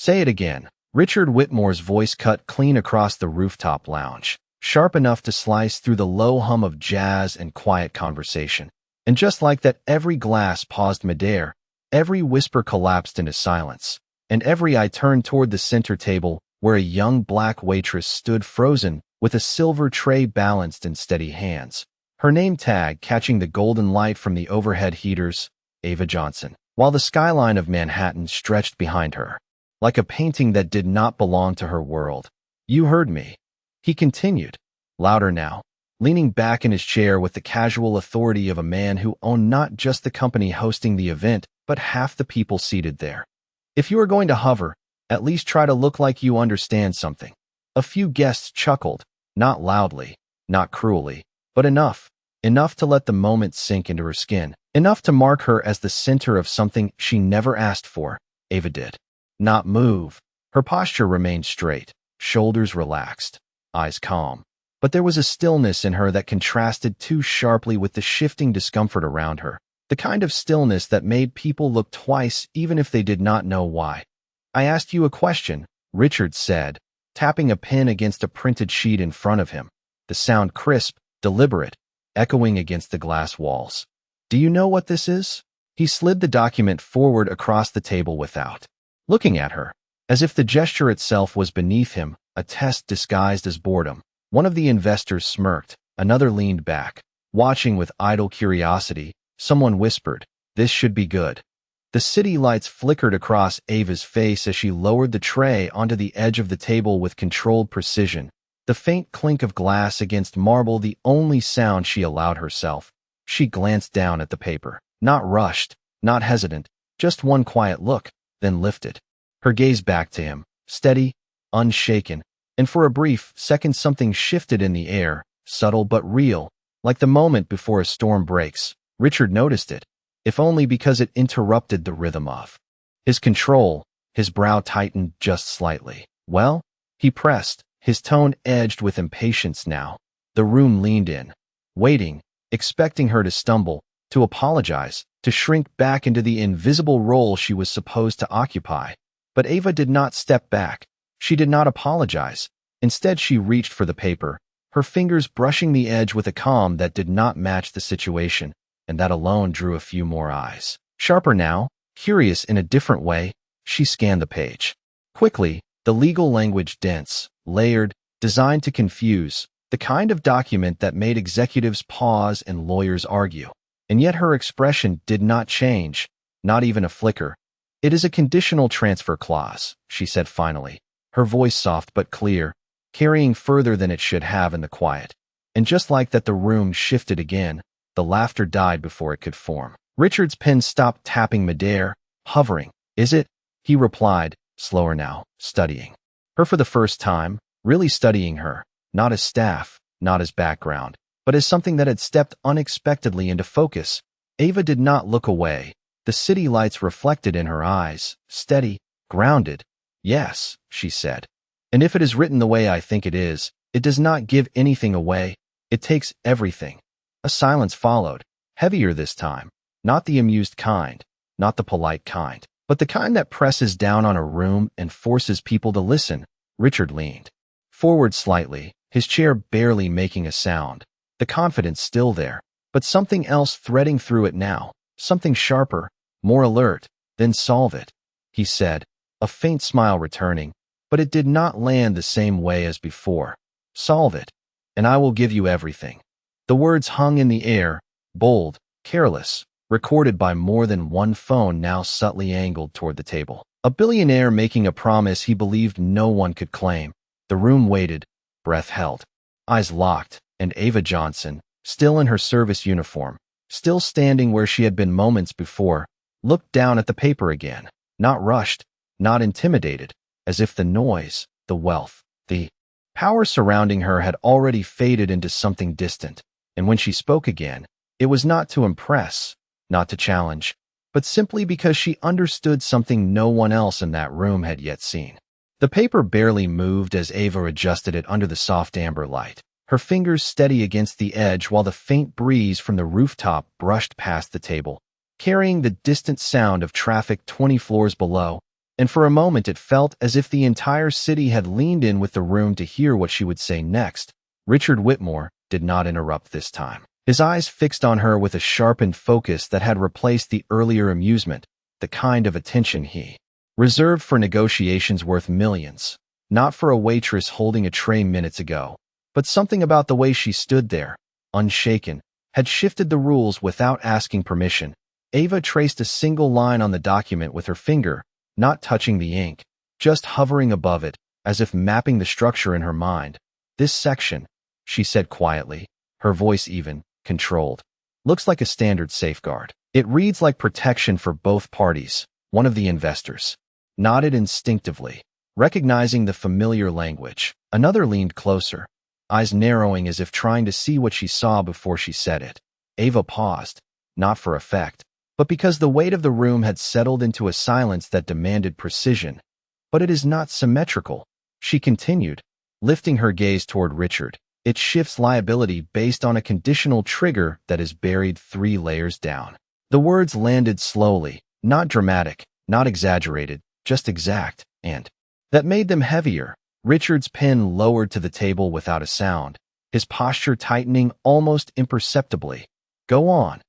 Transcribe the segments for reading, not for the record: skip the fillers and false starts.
Say it again. Richard Whitmore's voice cut clean across the rooftop lounge, sharp enough to slice through the low hum of jazz and quiet conversation. And just like that, every glass paused midair, every whisper collapsed into silence, and every eye turned toward the center table where a young black waitress stood frozen with a silver tray balanced in steady hands. Her name tag catching the golden light from the overhead heaters, Ava Johnson, while the skyline of Manhattan stretched behind her, like a painting that did not belong to her world. You heard me, he continued, louder now, leaning back in his chair with the casual authority of a man who owned not just the company hosting the event, but half the people seated there. If you are going to hover, at least try to look like you understand something. A few guests chuckled, not loudly, not cruelly, but enough to let the moment sink into her skin, enough to mark her as the center of something she never asked for. Ava did not move. Her posture remained straight, shoulders relaxed, eyes calm. But there was a stillness in her that contrasted too sharply with the shifting discomfort around her, the kind of stillness that made people look twice even if they did not know why. I asked you a question, Richard said, tapping a pen against a printed sheet in front of him, the sound crisp, deliberate, echoing against the glass walls. Do you know what this is? He slid the document forward across the table without looking at her, as if the gesture itself was beneath him, a test disguised as boredom. One of the investors smirked, another leaned back, watching with idle curiosity. Someone whispered, "This should be good." The city lights flickered across Ava's face as she lowered the tray onto the edge of the table with controlled precision, the faint clink of glass against marble the only sound she allowed herself. She glanced down at the paper, not rushed, not hesitant, just one quiet look, then lifted her gaze back to him, steady, unshaken, and for a brief second something shifted in the air, subtle but real, like the moment before a storm breaks. Richard noticed it, if only because it interrupted the rhythm of his control. His brow tightened just slightly. Well, he pressed, his tone edged with impatience now. The room leaned in, waiting, expecting her to stumble, to apologize, to shrink back into the invisible role she was supposed to occupy. But Ava did not step back. She did not apologize. Instead, she reached for the paper, her fingers brushing the edge with a calm that did not match the situation, and that alone drew a few more eyes. Sharper now, curious in a different way, she scanned the page. Quickly, the legal language dense, layered, designed to confuse, the kind of document that made executives pause and lawyers argue. And yet her expression did not change, not even a flicker. "It is a conditional transfer clause," she said finally, her voice soft but clear, carrying further than it should have in the quiet. And just like that, the room shifted again. The laughter died before it could form. Richard's pen stopped tapping midair, hovering. "Is it?" he replied, slower now, studying her for the first time, really studying her, not as staff, not as background, but as something that had stepped unexpectedly into focus. Ava did not look away. The city lights reflected in her eyes, steady, grounded. "Yes," she said. "And if it is written the way I think it is, it does not give anything away. It takes everything." A silence followed, heavier this time, not the amused kind, not the polite kind, but the kind that presses down on a room and forces people to listen. Richard leaned forward slightly, his chair barely making a sound, the confidence still there, but something else threading through it now, something sharper, more alert. "Then solve it," he said, a faint smile returning, but it did not land the same way as before. "Solve it, and I will give you everything." The words hung in the air, bold, careless, recorded by more than one phone now subtly angled toward the table. A billionaire making a promise he believed no one could claim. The room waited, breath held, eyes locked, and Ava Johnson, still in her service uniform, still standing where she had been moments before, looked down at the paper again, not rushed, not intimidated, as if the noise, the wealth, the power surrounding her had already faded into something distant. And when she spoke again, it was not to impress, not to challenge, but simply because she understood something no one else in that room had yet seen. The paper barely moved as Ava adjusted it under the soft amber light, her fingers steady against the edge while the faint breeze from the rooftop brushed past the table, carrying the distant sound of traffic 20 floors below. and for a moment it felt as if the entire city had leaned in with the room to hear what she would say next. Richard Whitmore did not interrupt this time. His eyes fixed on her with a sharpened focus that had replaced the earlier amusement, the kind of attention he reserved for negotiations worth millions, not for a waitress holding a tray minutes ago. But something about the way she stood there, unshaken, had shifted the rules without asking permission. Ava traced a single line on the document with her finger, not touching the ink, just hovering above it, as if mapping the structure in her mind. "This section," she said quietly, her voice even, controlled, "looks like a standard safeguard. It reads like protection for both parties." One of the investors nodded instinctively, recognizing the familiar language. Another leaned closer, eyes narrowing as if trying to see what she saw before she said it. Ava paused, not for effect, but because the weight of the room had settled into a silence that demanded precision. "But it is not symmetrical," she continued, lifting her gaze toward Richard. "It shifts liability based on a conditional trigger that is buried 3 layers down." The words landed slowly, not dramatic, not exaggerated, just exact, and that made them heavier. Richard's pen lowered to the table without a sound, his posture tightening almost imperceptibly. "Go on,"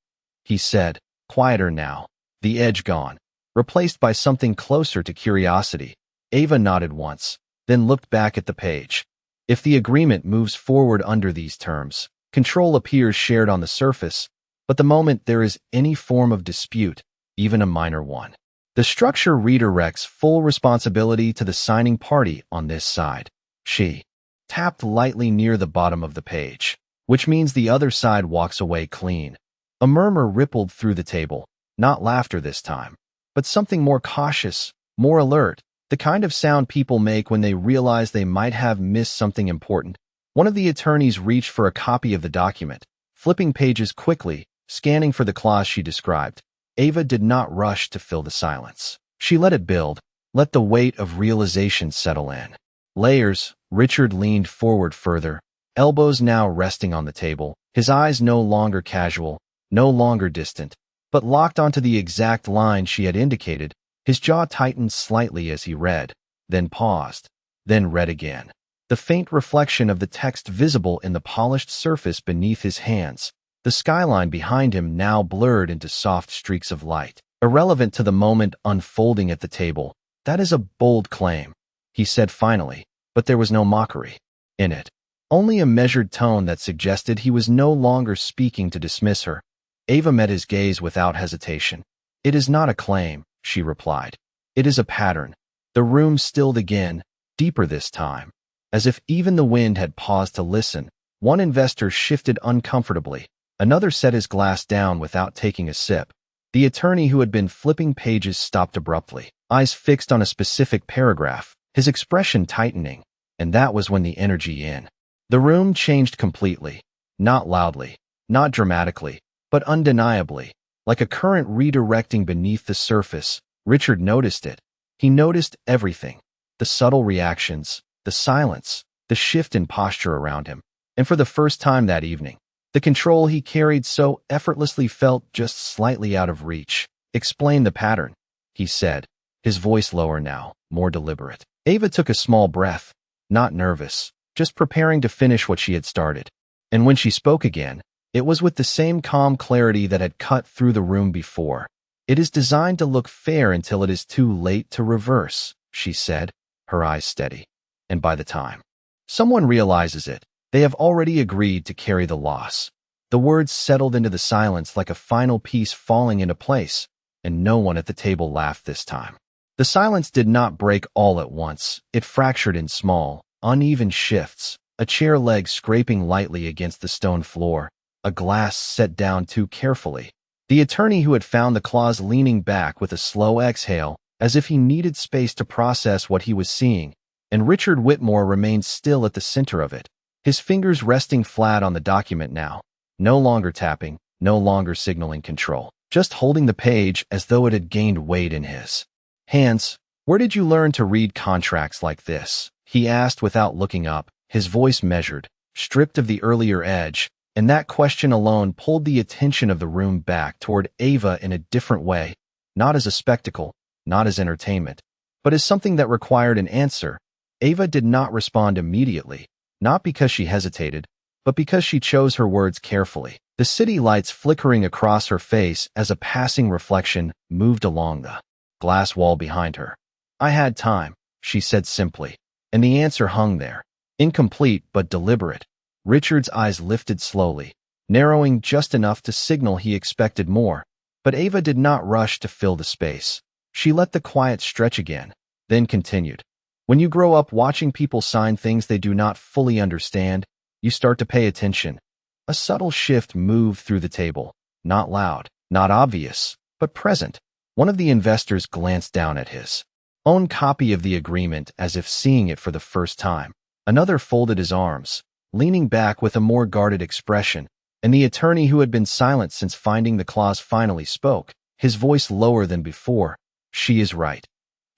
he said, quieter now, the edge gone, replaced by something closer to curiosity. Ava nodded once, then looked back at the page. "If the agreement moves forward under these terms, control appears shared on the surface, but the moment there is any form of dispute, even a minor one, the structure redirects full responsibility to the signing party on this side." She tapped lightly near the bottom of the page, "which means the other side walks away clean." A murmur rippled through the table, not laughter this time, but something more cautious, more alert, the kind of sound people make when they realize they might have missed something important. One of the attorneys reached for a copy of the document, flipping pages quickly, scanning for the clause she described. Ava did not rush to fill the silence. She let it build, let the weight of realization settle in. "Layers." Richard leaned forward further, elbows now resting on the table, his eyes no longer casual, no longer distant, but locked onto the exact line she had indicated. His jaw tightened slightly as he read, then paused, then read again. The faint reflection of the text visible in the polished surface beneath his hands, the skyline behind him now blurred into soft streaks of light, irrelevant to the moment unfolding at the table. "That is a bold claim," he said finally, but there was no mockery in it, only a measured tone that suggested he was no longer speaking to dismiss her. Ava met his gaze without hesitation. "It is not a claim," she replied. "It is a pattern." The room stilled again, deeper this time, as if even the wind had paused to listen. One investor shifted uncomfortably. Another set his glass down without taking a sip. The attorney who had been flipping pages stopped abruptly, eyes fixed on a specific paragraph, his expression tightening, and that was when the energy in the room changed completely, not loudly, not dramatically, but undeniably, like a current redirecting beneath the surface. Richard noticed it. He noticed everything, the subtle reactions, the silence, the shift in posture around him, and for the first time that evening, the control he carried so effortlessly felt just slightly out of reach. "Explain the pattern," he said, his voice lower now, more deliberate. Ava took a small breath, not nervous, just preparing to finish what she had started. And when she spoke again, it was with the same calm clarity that had cut through the room before. "It is designed to look fair until it is too late to reverse," she said, her eyes steady. "And by the time someone realizes it, they have already agreed to carry the loss." The words settled into the silence like a final piece falling into place, and no one at the table laughed this time. The silence did not break all at once. It fractured in small, uneven shifts, a chair leg scraping lightly against the stone floor, a glass set down too carefully. The attorney who had found the clause leaning back with a slow exhale, as if he needed space to process what he was seeing, and Richard Whitmore remained still at the center of it, his fingers resting flat on the document now, no longer tapping, no longer signaling control, just holding the page as though it had gained weight in his hands. "Where did you learn to read contracts like this?" he asked without looking up, his voice measured, stripped of the earlier edge, and that question alone pulled the attention of the room back toward Ava in a different way, not as a spectacle, not as entertainment, but as something that required an answer. Ava did not respond immediately, not because she hesitated, but because she chose her words carefully. The city lights flickering across her face as a passing reflection moved along the glass wall behind her. "I had time," she said simply, and the answer hung there, incomplete but deliberate. Richard's eyes lifted slowly, narrowing just enough to signal he expected more, but Ava did not rush to fill the space. She let the quiet stretch again, then continued. "When you grow up watching people sign things they do not fully understand, you start to pay attention." A subtle shift moved through the table, not loud, not obvious, but present. One of the investors glanced down at his own copy of the agreement as if seeing it for the first time. Another folded his arms, leaning back with a more guarded expression, and the attorney who had been silent since finding the clause finally spoke, his voice lower than before. "She is right,"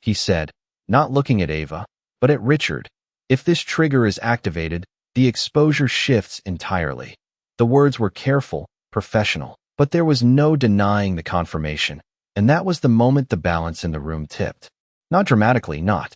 he said, not looking at Ava, but at Richard. "If this trigger is activated, the exposure shifts entirely." The words were careful, professional, but there was no denying the confirmation, and that was the moment the balance in the room tipped. Not dramatically, not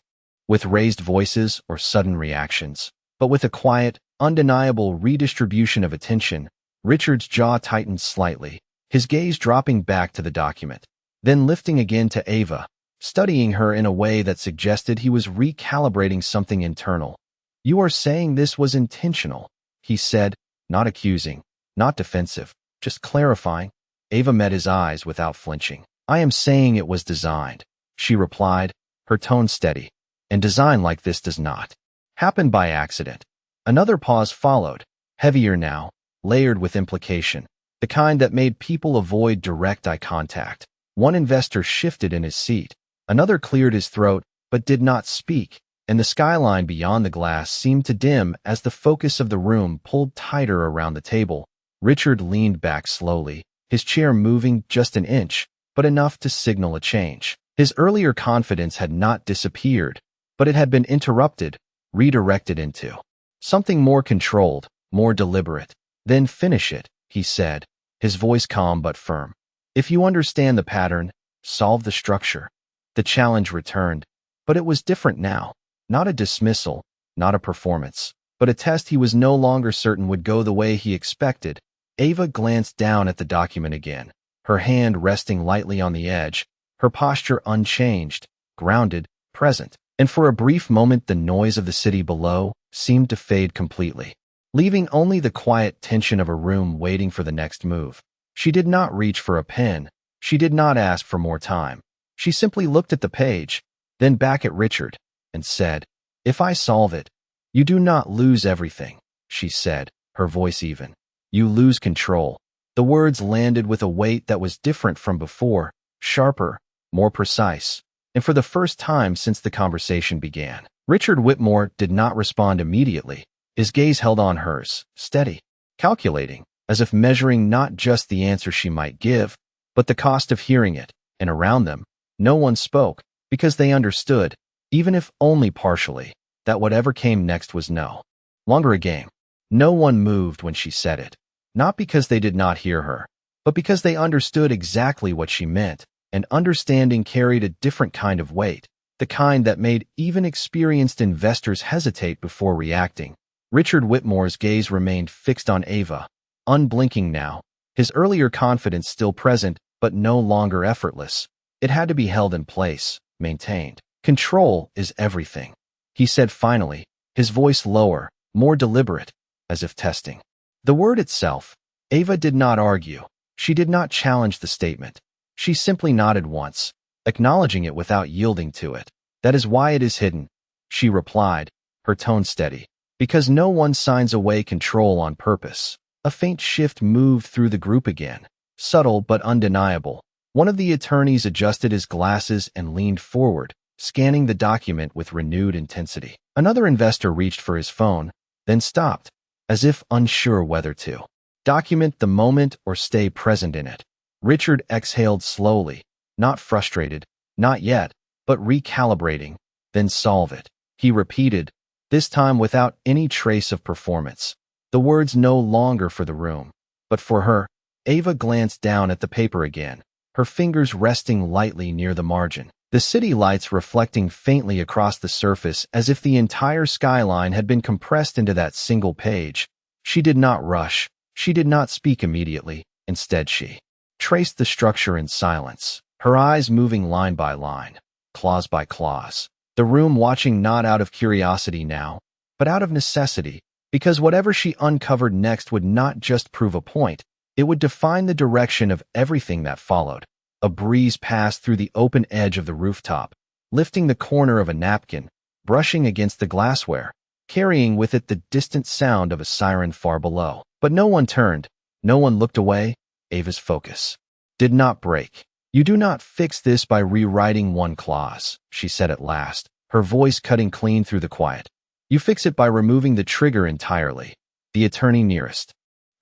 with raised voices or sudden reactions, but with a quiet, undeniable redistribution of attention. Richard's jaw tightened slightly, his gaze dropping back to the document, then lifting again to Ava, studying her in a way that suggested he was recalibrating something internal. "You are saying this was intentional," he said, not accusing, not defensive, just clarifying. Ava met his eyes without flinching. "I am saying it was designed," she replied, her tone steady. "And design like this does not happen by accident." Another pause followed, heavier now, layered with implication, the kind that made people avoid direct eye contact. One investor shifted in his seat. Another cleared his throat, but did not speak, and the skyline beyond the glass seemed to dim as the focus of the room pulled tighter around the table. Richard leaned back slowly, his chair moving just an inch, but enough to signal a change. His earlier confidence had not disappeared, but it had been interrupted, redirected into something more controlled, more deliberate. "Then finish it," he said, his voice calm but firm. "If you understand the pattern, solve the structure." The challenge returned, but it was different now. Not a dismissal, not a performance, but a test he was no longer certain would go the way he expected. Ava glanced down at the document again, her hand resting lightly on the edge, her posture unchanged, grounded, present. And for a brief moment the noise of the city below seemed to fade completely, leaving only the quiet tension of a room waiting for the next move. She did not reach for a pen. She did not ask for more time. She simply looked at the page, then back at Richard, and said, "If I solve it, you do not lose everything," she said, her voice even. "You lose control." The words landed with a weight that was different from before, sharper, more precise, and for the first time since the conversation began. Richard Whitmore did not respond immediately. His gaze held on hers, steady, calculating, as if measuring not just the answer she might give, but the cost of hearing it. And around them, no one spoke, because they understood, even if only partially, that whatever came next was no longer a game. No one moved when she said it, not because they did not hear her, but because they understood exactly what she meant, and understanding carried a different kind of weight, the kind that made even experienced investors hesitate before reacting. Richard Whitmore's gaze remained fixed on Ava, unblinking now, his earlier confidence still present, but no longer effortless. It had to be held in place, maintained. "Control is everything," he said finally, his voice lower, more deliberate, as if testing the word itself. Ava did not argue. She did not challenge the statement. She simply nodded once, acknowledging it without yielding to it. "That is why it is hidden," she replied, her tone steady. "Because no one signs away control on purpose." A faint shift moved through the group again, subtle but undeniable. One of the attorneys adjusted his glasses and leaned forward, scanning the document with renewed intensity. Another investor reached for his phone, then stopped, as if unsure whether to document the moment or stay present in it. Richard exhaled slowly, not frustrated, not yet, but recalibrating. "Then solve it," he repeated, this time without any trace of performance. The words no longer for the room, but for her. Ava glanced down at the paper again, her fingers resting lightly near the margin. the city lights reflecting faintly across the surface as if the entire skyline had been compressed into that single page. She did not rush. She did not speak immediately. Instead, she traced the structure in silence, her eyes moving line by line, clause by clause. The room watching not out of curiosity now, but out of necessity, because whatever she uncovered next would not just prove a point, it would define the direction of everything that followed. A breeze passed through the open edge of the rooftop, lifting the corner of a napkin, brushing against the glassware, carrying with it the distant sound of a siren far below. But no one turned, no one looked away. Ava's focus did not break. "You do not fix this by rewriting one clause," she said at last, her voice cutting clean through the quiet. "You fix it by removing the trigger entirely." The attorney nearest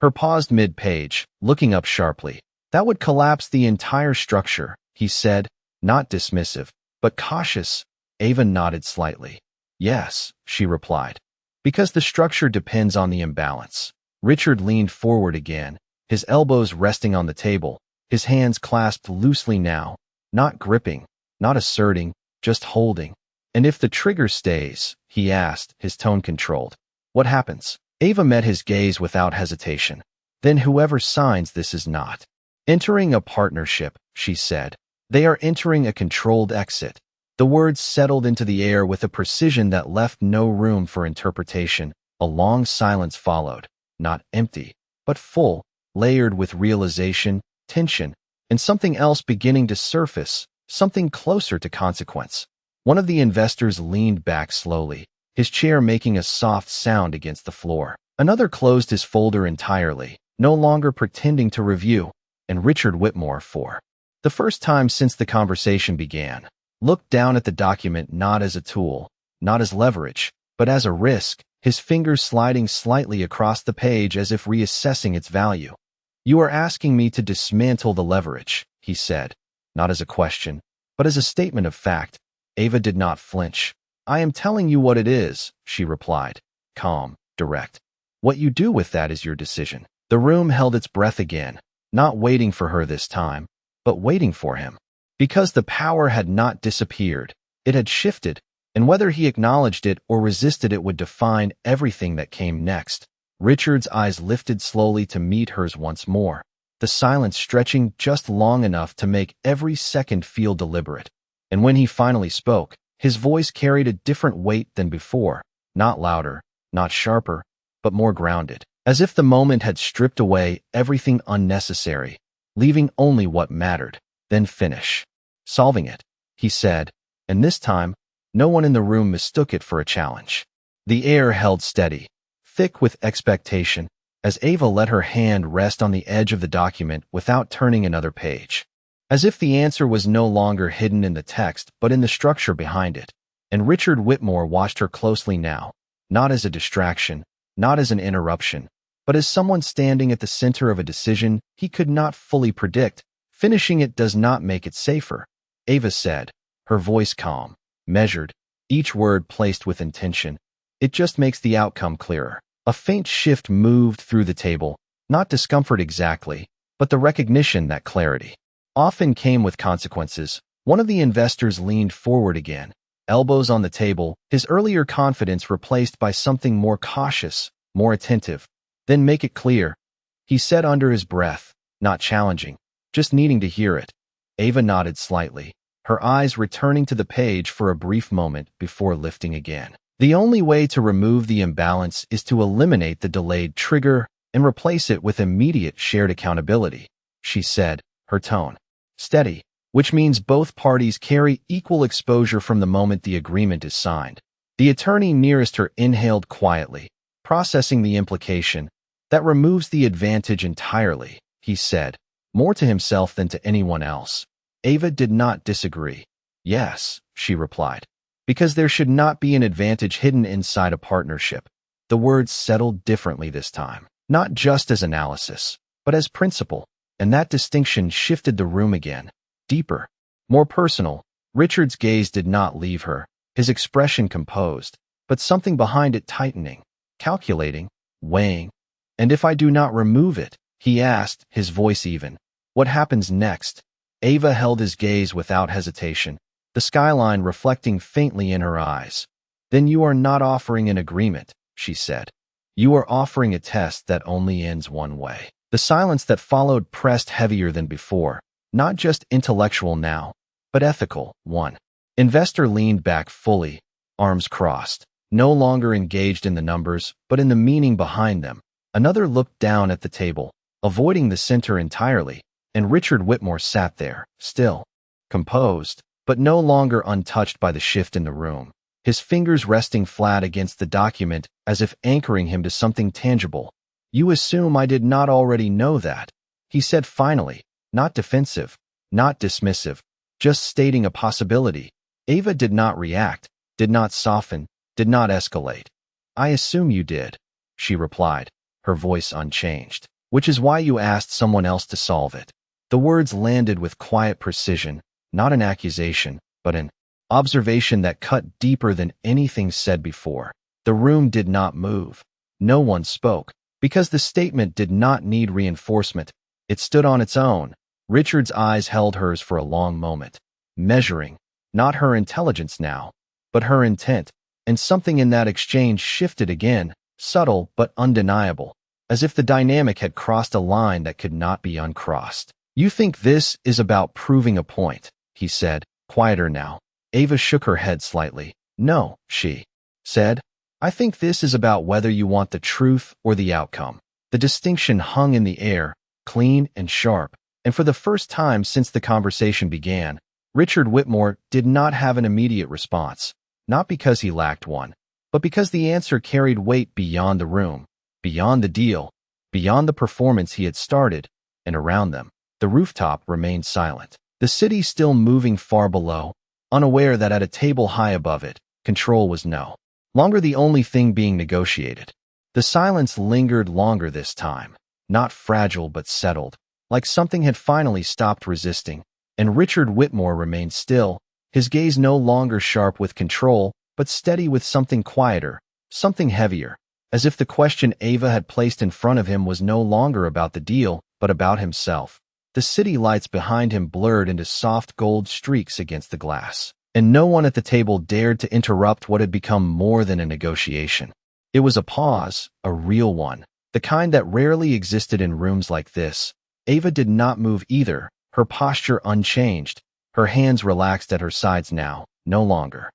her paused mid-page, looking up sharply. "That would collapse the entire structure," he said, not dismissive, but cautious. Ava nodded slightly. "Yes," she replied, "because the structure depends on the imbalance." Richard leaned forward again, his elbows resting on the table, his hands clasped loosely now, not gripping, not asserting, just holding. "And if the trigger stays," he asked, his tone controlled, "what happens?" Ava met his gaze without hesitation. "Then whoever signs this is not entering a partnership," she said. "They are entering a controlled exit." The words settled into the air with a precision that left no room for interpretation. A long silence followed, not empty, but full, layered with realization, tension, and something else beginning to surface, something closer to consequence. One of the investors leaned back slowly, his chair making a soft sound against the floor. Another closed his folder entirely, no longer pretending to review, and Richard Whitmore, for the first time since the conversation began, looked down at the document not as a tool, not as leverage, but as a risk, his fingers sliding slightly across the page as if reassessing its value. "You are asking me to dismantle the leverage," he said, not as a question, but as a statement of fact. Ava did not flinch. "I am telling you what it is," she replied, calm, direct. "What you do with that is your decision." The room held its breath again, not waiting for her this time, but waiting for him. Because the power had not disappeared, it had shifted, and whether he acknowledged it or resisted it would define everything that came next. Richard's eyes lifted slowly to meet hers once more, the silence stretching just long enough to make every second feel deliberate. And when he finally spoke, his voice carried a different weight than before, not louder, not sharper, but more grounded, as if the moment had stripped away everything unnecessary, leaving only what mattered. "Then finish solving it," he said, and this time, no one in the room mistook it for a challenge. The air held steady, thick with expectation, as Ava let her hand rest on the edge of the document without turning another page, as if the answer was no longer hidden in the text but in the structure behind it. And Richard Whitmore watched her closely now, not as a distraction, not as an interruption, but as someone standing at the center of a decision he could not fully predict. "Finishing it does not make it safer," Ava said, her voice calm, measured, each word placed with intention. "It just makes the outcome clearer." A faint shift moved through the table, not discomfort exactly, but the recognition that clarity often came with consequences. One of the investors leaned forward again, elbows on the table, his earlier confidence replaced by something more cautious, more attentive. "Then make it clear," he said under his breath, not challenging, just needing to hear it. Ava nodded slightly, her eyes returning to the page for a brief moment before lifting again. "The only way to remove the imbalance is to eliminate the delayed trigger and replace it with immediate shared accountability," she said, her tone steady, "which means both parties carry equal exposure from the moment the agreement is signed." The attorney nearest her inhaled quietly, processing the implication. "That removes the advantage entirely," he said, more to himself than to anyone else. Ava did not disagree. "Yes," she replied, "because there should not be an advantage hidden inside a partnership." The words settled differently this time, not just as analysis, but as principle, and that distinction shifted the room again, deeper, more personal. Richard's gaze did not leave her, his expression composed, but something behind it tightening, calculating, weighing. "And if I do not remove it?" he asked, his voice even. "What happens next?" Ava held his gaze without hesitation. the skyline reflecting faintly in her eyes. "Then you are not offering an agreement," she said. "You are offering a test that only ends one way." The silence that followed pressed heavier than before, not just intellectual now, but ethical one. Investor leaned back fully, arms crossed, no longer engaged in the numbers, but in the meaning behind them. Another looked down at the table, avoiding the center entirely, and Richard Whitmore sat there, still, composed, but no longer untouched by the shift in the room, his fingers resting flat against the document as if anchoring him to something tangible. "You assume I did not already know that," he said finally, not defensive, not dismissive, just stating a possibility. Ava did not react, did not soften, did not escalate. "I assume you did," she replied, her voice unchanged. "Which is why you asked someone else to solve it." The words landed with quiet precision, not an accusation, but an observation that cut deeper than anything said before. The room did not move. No one spoke, because the statement did not need reinforcement. It stood on its own. Richard's eyes held hers for a long moment, measuring, not her intelligence now, but her intent, and something in that exchange shifted again, subtle but undeniable, as if the dynamic had crossed a line that could not be uncrossed. "You think this is about proving a point," he said, quieter now. Ava shook her head slightly. "No," she said. "I think this is about whether you want the truth or the outcome." The distinction hung in the air, clean and sharp, and for the first time since the conversation began, Richard Whitmore did not have an immediate response, not because he lacked one, but because the answer carried weight beyond the room, beyond the deal, beyond the performance he had started, and around them. The rooftop remained silent, the city still moving far below, unaware that at a table high above it, control was no longer the only thing being negotiated. The silence lingered longer this time, not fragile but settled, like something had finally stopped resisting, and Richard Whitmore remained still, his gaze no longer sharp with control, but steady with something quieter, something heavier, as if the question Ava had placed in front of him was no longer about the deal, but about himself. The city lights behind him blurred into soft gold streaks against the glass, and no one at the table dared to interrupt what had become more than a negotiation. It was a pause, a real one, the kind that rarely existed in rooms like this. Ava did not move either, her posture unchanged, her hands relaxed at her sides now, no longer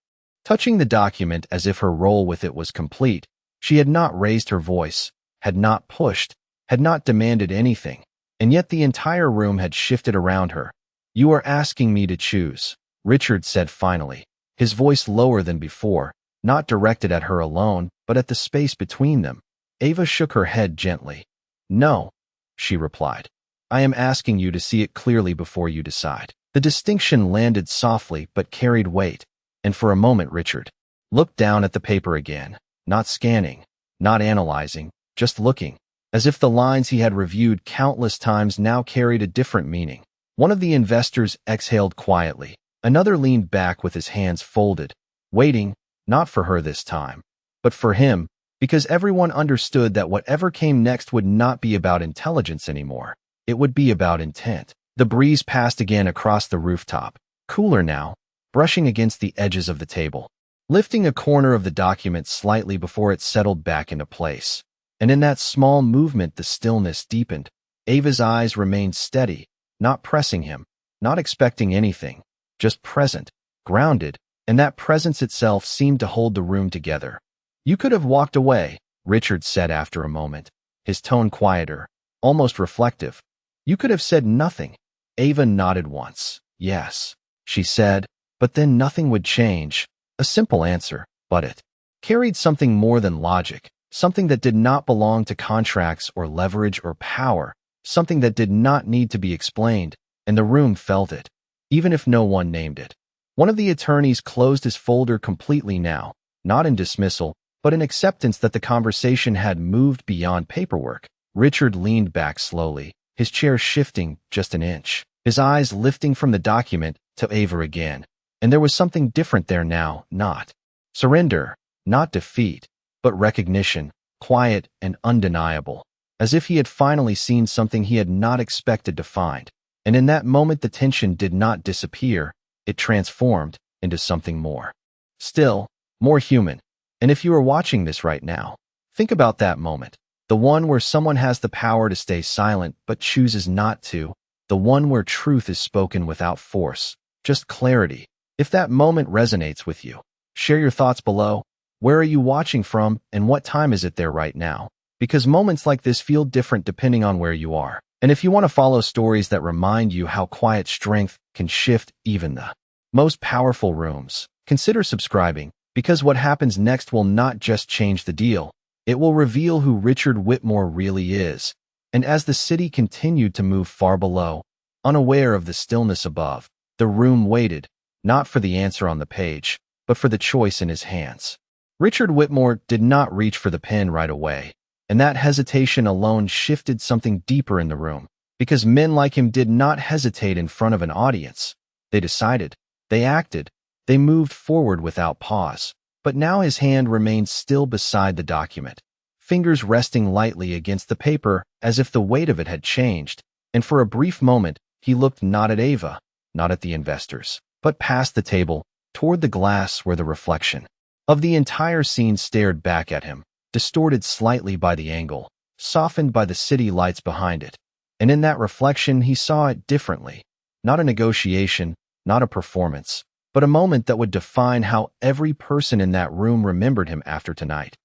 touching the document as if her role with it was complete. She had not raised her voice, had not pushed, had not demanded anything, and yet the entire room had shifted around her. "You are asking me to choose," Richard said finally, his voice lower than before, not directed at her alone, but at the space between them. Ava shook her head gently. "No," she replied. "I am asking you to see it clearly before you decide." The distinction landed softly but carried weight, and for a moment Richard looked down at the paper again, not scanning, not analyzing, just looking, as if the lines he had reviewed countless times now carried a different meaning. One of the investors exhaled quietly. Another leaned back with his hands folded, waiting, not for her this time, but for him, because everyone understood that whatever came next would not be about intelligence anymore. It would be about intent. The breeze passed again across the rooftop, cooler now, brushing against the edges of the table, lifting a corner of the document slightly before it settled back into place. And in that small movement the stillness deepened. Ava's eyes remained steady, not pressing him, not expecting anything, just present, grounded, and that presence itself seemed to hold the room together. "You could have walked away," Richard said after a moment, his tone quieter, almost reflective. "You could have said nothing." Ava nodded once. "Yes," she said, but then nothing would change. A simple answer, but it carried something more than logic, something that did not belong to contracts or leverage or power, something that did not need to be explained, and the room felt it, even if no one named it. One of the attorneys closed his folder completely now, not in dismissal, but in acceptance that the conversation had moved beyond paperwork. Richard leaned back slowly, his chair shifting just an inch, his eyes lifting from the document to Ava again. And there was something different there now, not surrender, not defeat, but recognition, quiet and undeniable, as if he had finally seen something he had not expected to find. And in that moment the tension did not disappear, it transformed, into something more. Still, more human. And if you are watching this right now, think about that moment. The one where someone has the power to stay silent but chooses not to. The one where truth is spoken without force, just clarity. If that moment resonates with you, share your thoughts below. Where are you watching from, and what time is it there right now? Because moments like this feel different depending on where you are. And if you want to follow stories that remind you how quiet strength can shift even the most powerful rooms, consider subscribing, because what happens next will not just change the deal, it will reveal who Richard Whitmore really is. And as the city continued to move far below, unaware of the stillness above, the room waited, not for the answer on the page, but for the choice in his hands. Richard Whitmore did not reach for the pen right away, and that hesitation alone shifted something deeper in the room, because men like him did not hesitate in front of an audience. They decided, they acted, they moved forward without pause. But now his hand remained still beside the document, fingers resting lightly against the paper as if the weight of it had changed, and for a brief moment he looked not at Ava, not at the investors, but past the table, toward the glass where the reflection of the entire scene stared back at him, distorted slightly by the angle, softened by the city lights behind it. And in that reflection he saw it differently, not a negotiation, not a performance, but a moment that would define how every person in that room remembered him after tonight.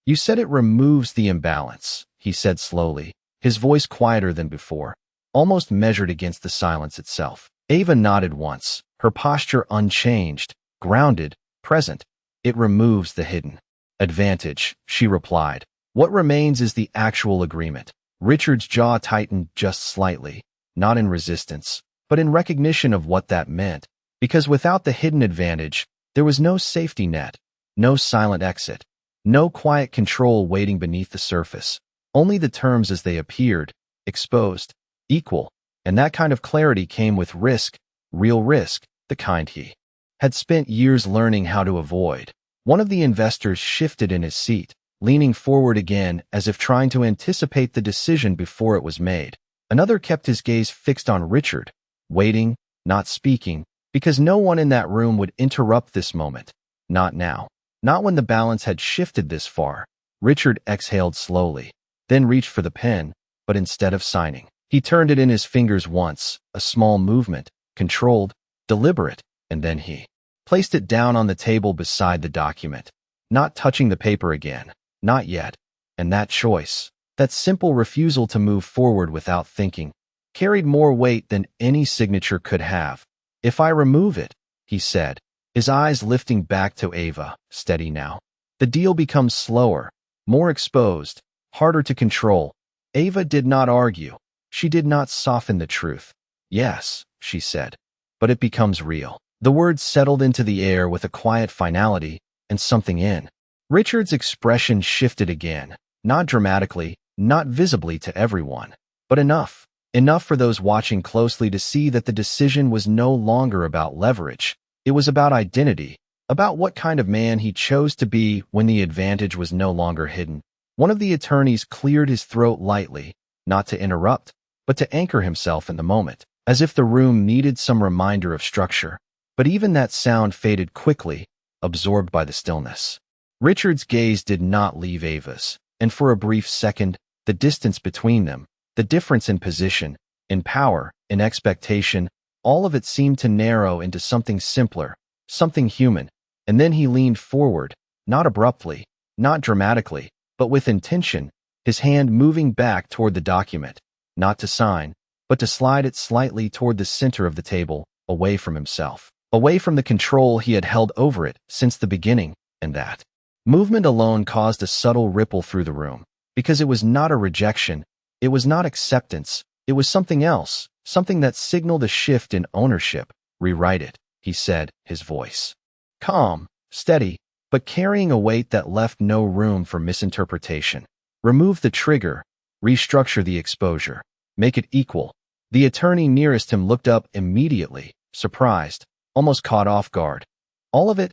"You said it removes the imbalance," he said slowly, his voice quieter than before, almost measured against the silence itself. Ava nodded once, her posture unchanged, grounded, present. "It removes the hidden advantage," she replied. "What remains is the actual agreement." Richard's jaw tightened just slightly, not in resistance, but in recognition of what that meant. Because without the hidden advantage, there was no safety net, no silent exit, no quiet control waiting beneath the surface. Only the terms as they appeared, exposed, equal. And that kind of clarity came with risk, real risk, the kind he had spent years learning how to avoid. One of the investors shifted in his seat, leaning forward again as if trying to anticipate the decision before it was made. Another kept his gaze fixed on Richard, waiting, not speaking, because no one in that room would interrupt this moment. Not now. Not when the balance had shifted this far. Richard exhaled slowly, then reached for the pen, but instead of signing, he turned it in his fingers once, a small movement, controlled, deliberate, and then he placed it down on the table beside the document, not touching the paper again, not yet. And that choice, that simple refusal to move forward without thinking, carried more weight than any signature could have. "If I remove it," he said, his eyes lifting back to Ava, steady now, "the deal becomes slower, more exposed, harder to control." Ava did not argue. She did not soften the truth. "Yes," she said, "but it becomes real." The words settled into the air with a quiet finality, and something in Richard's expression shifted again, not dramatically, not visibly to everyone, but enough. Enough for those watching closely to see that the decision was no longer about leverage. It was about identity, about what kind of man he chose to be when the advantage was no longer hidden. One of the attorneys cleared his throat lightly, not to interrupt, but to anchor himself in the moment, as if the room needed some reminder of structure. But even that sound faded quickly, absorbed by the stillness. Richard's gaze did not leave Ava's, and for a brief second, the distance between them, the difference in position, in power, in expectation, all of it seemed to narrow into something simpler, something human. And then he leaned forward, not abruptly, not dramatically, but with intention, his hand moving back toward the document, not to sign, but to slide it slightly toward the center of the table, away from himself, away from the control he had held over it since the beginning. And that movement alone caused a subtle ripple through the room, because it was not a rejection, it was not acceptance, it was something else, something that signaled a shift in ownership. "Rewrite it," he said, his voice calm, steady, but carrying a weight that left no room for misinterpretation. "Remove the trigger, restructure the exposure, make it equal." The attorney nearest him looked up immediately, surprised, almost caught off guard. "All of it?"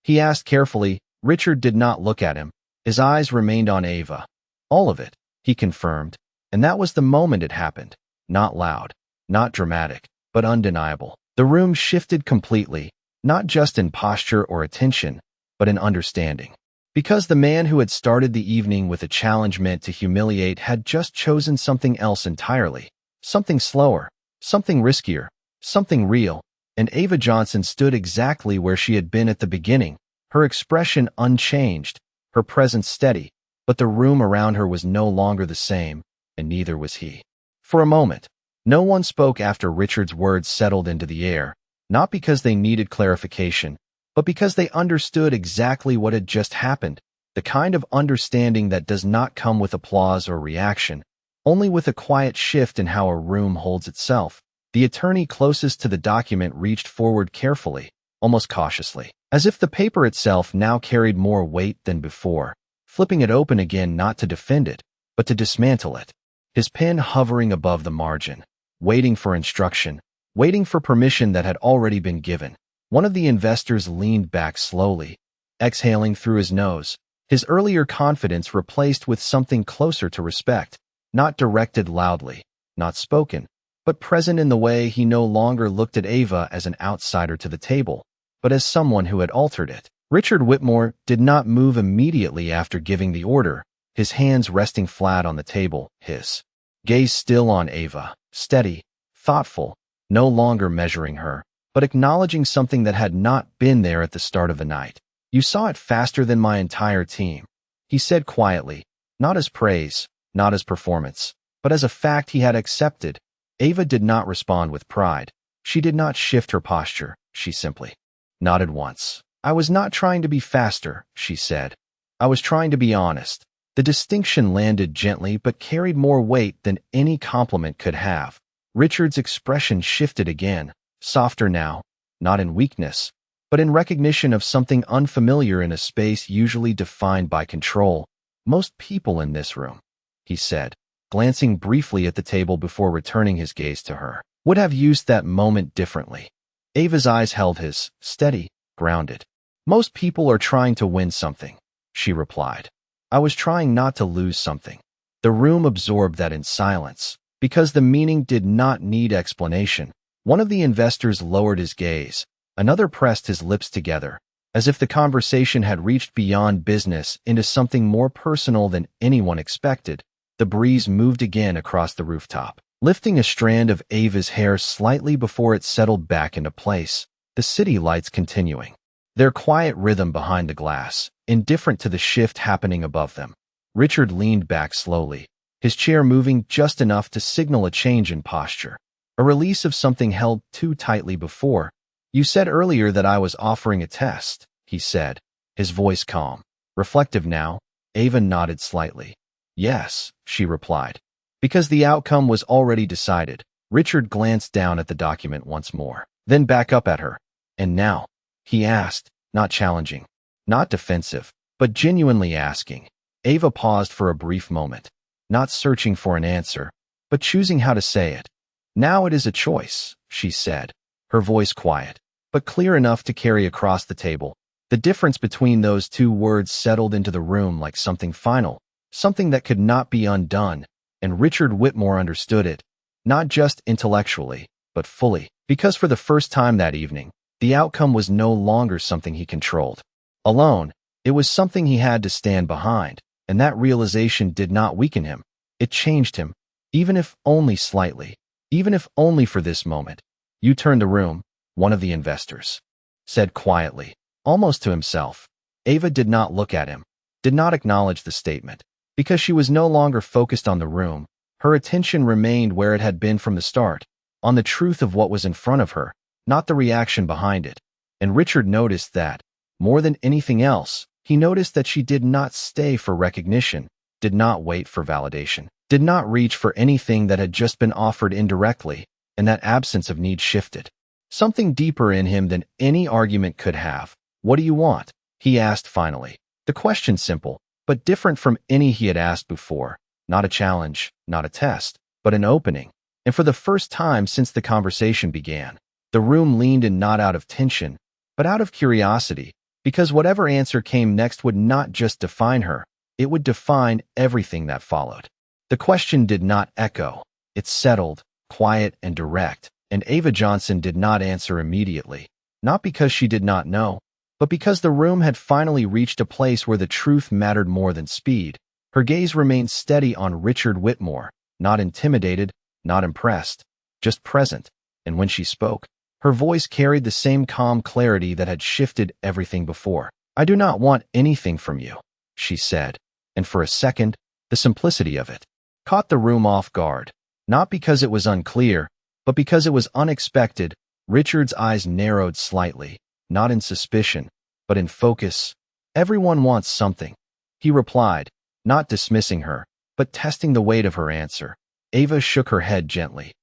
he asked carefully. Richard did not look at him. His eyes remained on Ava. "All of it," he confirmed. And that was the moment it happened. Not loud, not dramatic, but undeniable. The room shifted completely, not just in posture or attention, but in understanding. Because the man who had started the evening with a challenge meant to humiliate had just chosen something else entirely, something slower, something riskier, something real, and Ava Johnson stood exactly where she had been at the beginning, her expression unchanged, her presence steady, but the room around her was no longer the same, and neither was he. For a moment, no one spoke after Richard's words settled into the air, not because they needed clarification, but because they understood exactly what had just happened, the kind of understanding that does not come with applause or reaction, only with a quiet shift in how a room holds itself. The attorney closest to the document reached forward carefully, almost cautiously, as if the paper itself now carried more weight than before, flipping it open again not to defend it, but to dismantle it, his pen hovering above the margin, waiting for instruction, waiting for permission that had already been given. One of the investors leaned back slowly, exhaling through his nose, his earlier confidence replaced with something closer to respect, not directed loudly, not spoken, but present in the way he no longer looked at Ava as an outsider to the table, but as someone who had altered it. Richard Whitmore did not move immediately after giving the order, his hands resting flat on the table, his gaze still on Ava, steady, thoughtful, no longer measuring her, but acknowledging something that had not been there at the start of the night. "You saw it faster than my entire team," he said quietly, not as praise, not as performance, but as a fact he had accepted. Ava did not respond with pride. She did not shift her posture. She simply nodded once. "I was not trying to be faster," she said. "I was trying to be honest." The distinction landed gently but carried more weight than any compliment could have. Richard's expression shifted again, softer now, not in weakness, but in recognition of something unfamiliar in a space usually defined by control. "Most people in this room," he said, glancing briefly at the table before returning his gaze to her, "would have used that moment differently." Ava's eyes held his, steady, grounded. "Most people are trying to win something," she replied. "I was trying not to lose something." The room absorbed that in silence, because the meaning did not need explanation. One of the investors lowered his gaze. Another pressed his lips together, as if the conversation had reached beyond business into something more personal than anyone expected. The breeze moved again across the rooftop, lifting a strand of Ava's hair slightly before it settled back into place, the city lights continuing their quiet rhythm behind the glass, indifferent to the shift happening above them. Richard leaned back slowly, his chair moving just enough to signal a change in posture, a release of something held too tightly before. "You said earlier that I was offering a test," he said, his voice calm, reflective now. Ava nodded slightly. "Yes," she replied. Because the outcome was already decided, Richard glanced down at the document once more, then back up at her. "And now?" he asked, not challenging, not defensive, but genuinely asking. Ava paused for a brief moment, not searching for an answer, but choosing how to say it. "Now it is a choice," she said, her voice quiet, but clear enough to carry across the table. The difference between those two words settled into the room like something final, something that could not be undone, and Richard Whitmore understood it, not just intellectually, but fully, because for the first time that evening, the outcome was no longer something he controlled alone. It was something he had to stand behind, and that realization did not weaken him. It changed him, even if only slightly, even if only for this moment. "You turned the room," one of the investors said quietly, almost to himself. Ava did not look at him, did not acknowledge the statement, because she was no longer focused on the room. Her attention remained where it had been from the start, on the truth of what was in front of her, not the reaction behind it. And Richard noticed that, more than anything else, he noticed that she did not stay for recognition, did not wait for validation, did not reach for anything that had just been offered indirectly, and that absence of need shifted something deeper in him than any argument could have. "What do you want?" he asked finally. The question simple, but different from any he had asked before. Not a challenge, not a test, but an opening. And for the first time since the conversation began, the room leaned in not out of tension, but out of curiosity, because whatever answer came next would not just define her, it would define everything that followed. The question did not echo. It settled, quiet and direct, and Ava Johnson did not answer immediately. not because she did not know, but because the room had finally reached a place where the truth mattered more than speed. Her gaze remained steady on Richard Whitmore, not intimidated, not impressed, just present, and when she spoke, her voice carried the same calm clarity that had shifted everything before. "I do not want anything from you," she said, and for a second, the simplicity of it caught the room off guard, not because it was unclear, but because it was unexpected. Richard's eyes narrowed slightly, not in suspicion, but in focus. "Everyone wants something," he replied, not dismissing her, but testing the weight of her answer. Ava shook her head gently.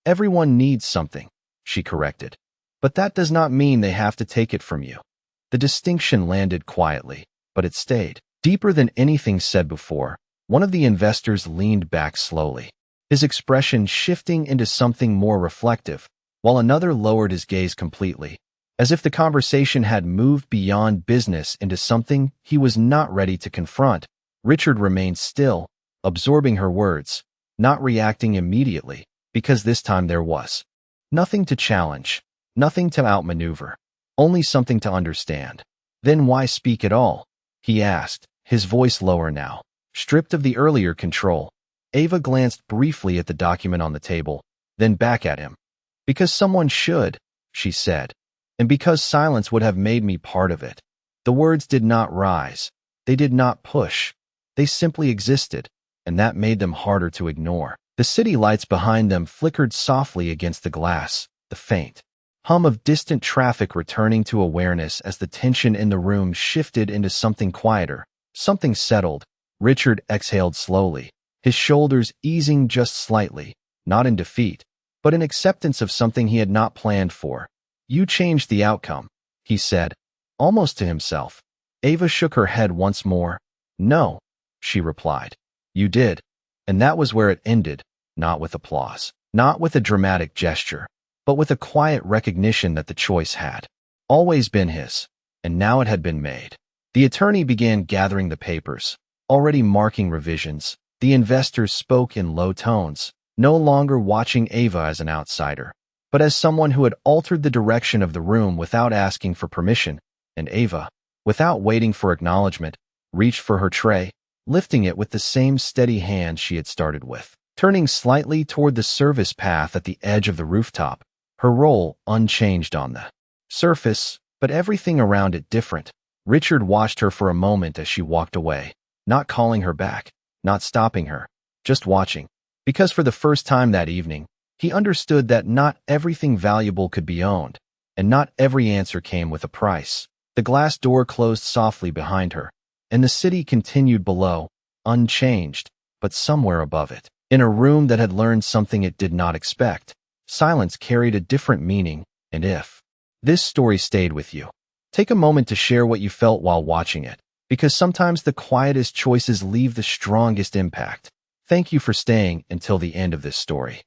"Everyone needs something," she corrected. "But that does not mean they have to take it from you." The distinction landed quietly, but it stayed. Deeper than anything said before, one of the investors leaned back slowly, his expression shifting into something more reflective, while another lowered his gaze completely, as if the conversation had moved beyond business into something he was not ready to confront. Richard remained still, absorbing her words, not reacting immediately, because this time there was nothing to challenge, nothing to outmaneuver, only something to understand. "Then why speak at all?" he asked, his voice lower now, stripped of the earlier control. Ava glanced briefly at the document on the table, then back at him. "Because someone should," she said, "and because silence would have made me part of it." The words did not rise. They did not push. They simply existed, and that made them harder to ignore. The city lights behind them flickered softly against the glass, the faint hum of distant traffic returning to awareness as the tension in the room shifted into something quieter, something settled. Richard exhaled slowly, his shoulders easing just slightly, not in defeat, but in acceptance of something he had not planned for. "You changed the outcome," he said, almost to himself. Ava shook her head once more. "No," she replied. "You did." And that was where it ended, not with applause, not with a dramatic gesture, but with a quiet recognition that the choice had always been his, and now it had been made. The attorney began gathering the papers, already marking revisions. The investors spoke in low tones, no longer watching Ava as an outsider, but as someone who had altered the direction of the room without asking for permission, and Ava, without waiting for acknowledgement, reached for her tray, lifting it with the same steady hand she had started with. Turning slightly toward the service path at the edge of the rooftop, her role unchanged on the surface, but everything around it different. Richard watched her for a moment as she walked away, not calling her back, not stopping her, just watching. Because for the first time that evening, he understood that not everything valuable could be owned, and not every answer came with a price. The glass door closed softly behind her, and the city continued below, unchanged, but somewhere above it. In a room that had learned something it did not expect, silence carried a different meaning, and if this story stayed with you, take a moment to share what you felt while watching it, because sometimes the quietest choices leave the strongest impact. Thank you for staying until the end of this story.